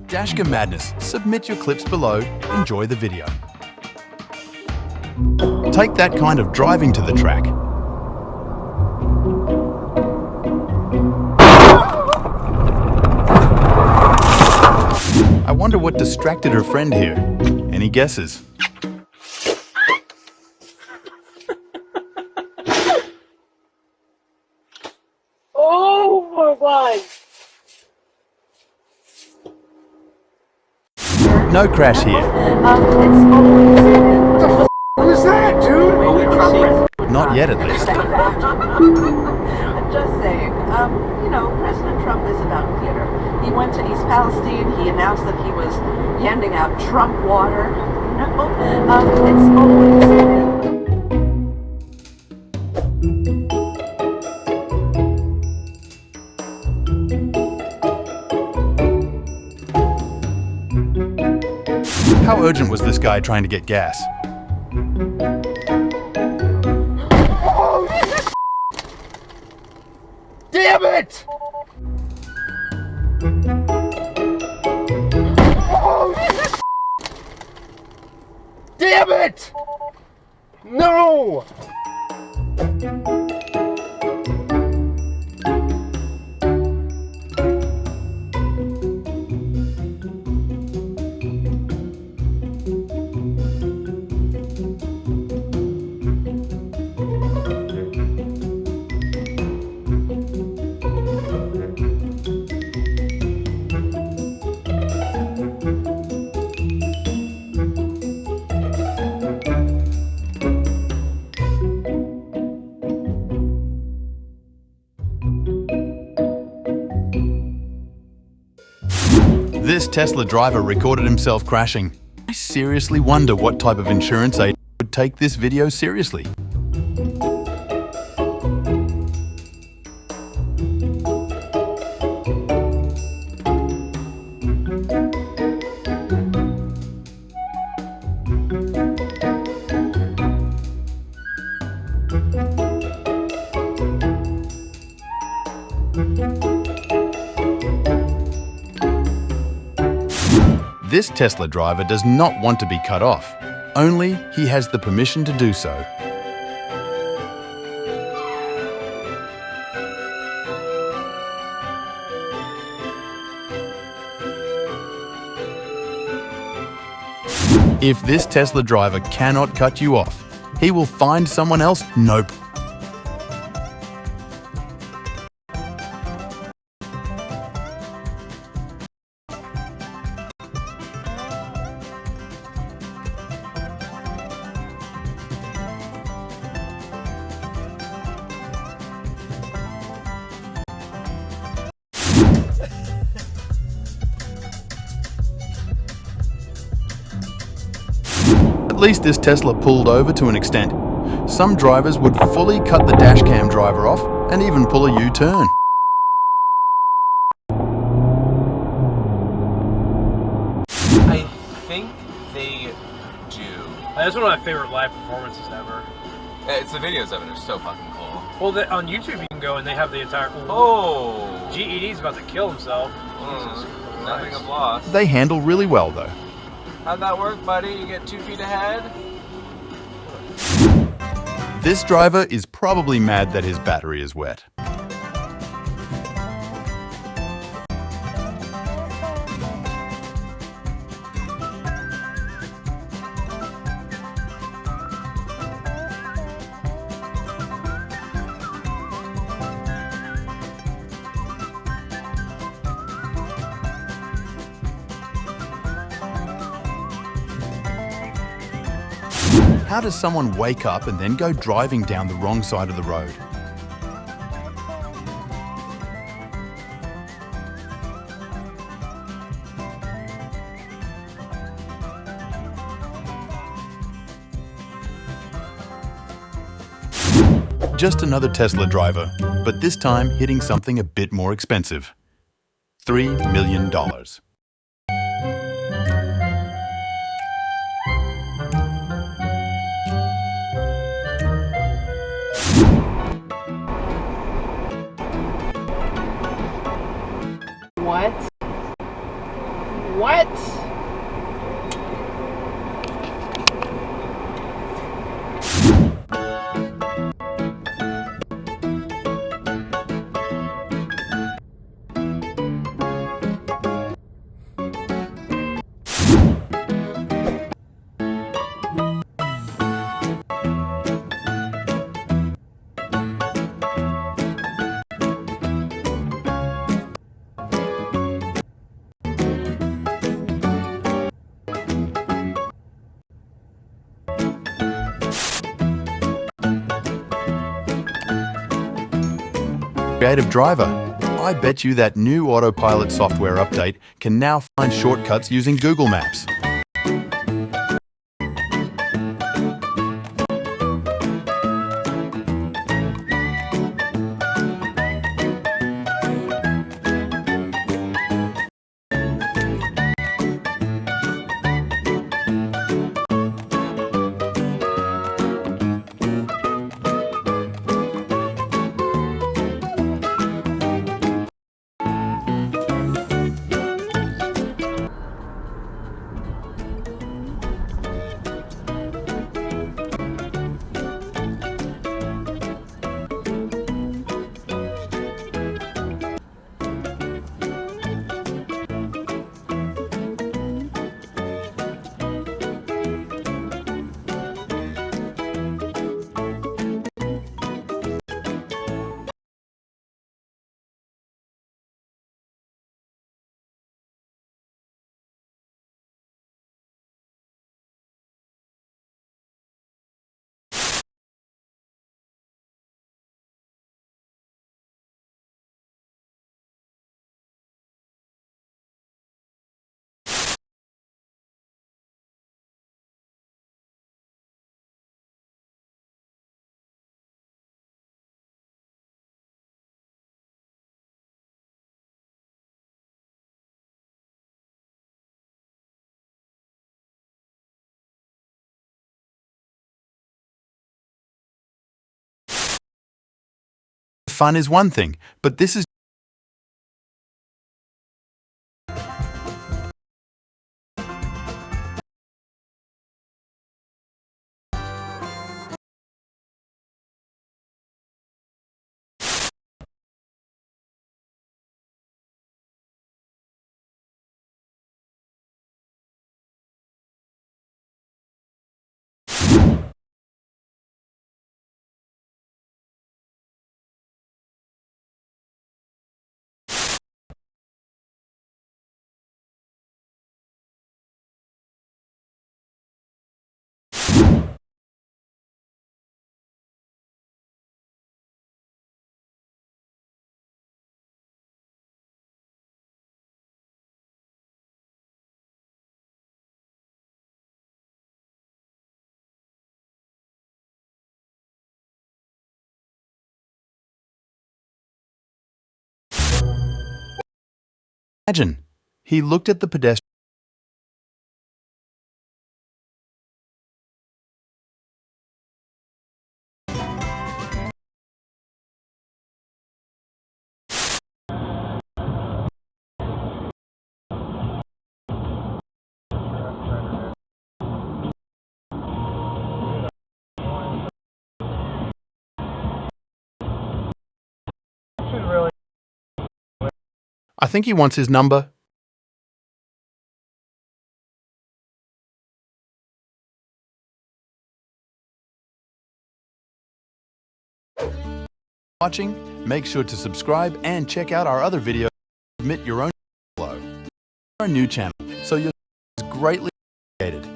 Dashcam Madness. Submit your clips below. Enjoy the video. Take that kind of driving to the track. I wonder what distracted her friend here. Any guesses? Oh my God! No crash here. Who's that, dude? Not yet, at least. I'm just saying, you know, President Trump is about theater. He went to East Palestine, he announced that he was handing out Trump water. You know, it's always... How urgent was this guy trying to get gas? Damn it! Damn it! No! This Tesla driver recorded himself crashing. I seriously wonder what type of insurance agent would take this video seriously. This Tesla driver does not want to be cut off, only he has the permission to do so. If this Tesla driver cannot cut you off, he will find someone else. Nope. At least this Tesla pulled over to an extent. Some drivers would fully cut the dashcam driver off and even pull a U-turn. I think they do. That's one of my favorite live performances ever. It's the videos of it are so fucking cool. Well, on YouTube you can go and they have the entire... Oh! GED's about to kill himself. Jesus Nothing Christ. of loss. They handle really well though. How'd that work, buddy? You get 2 feet ahead? This driver is probably mad that his battery is wet. How does someone wake up and then go driving down the wrong side of the road? Just another Tesla driver, but this time hitting something a bit more expensive. $3 million. What? What? Creative driver. I bet you that new autopilot software update can now find shortcuts using Google Maps. Fun is one thing, but this is imagine. He looked at the pedestrian. I think he wants his number. Watching, make sure to subscribe and check out our other videos. Submit your own below. Our new channel, so you're greatly appreciated.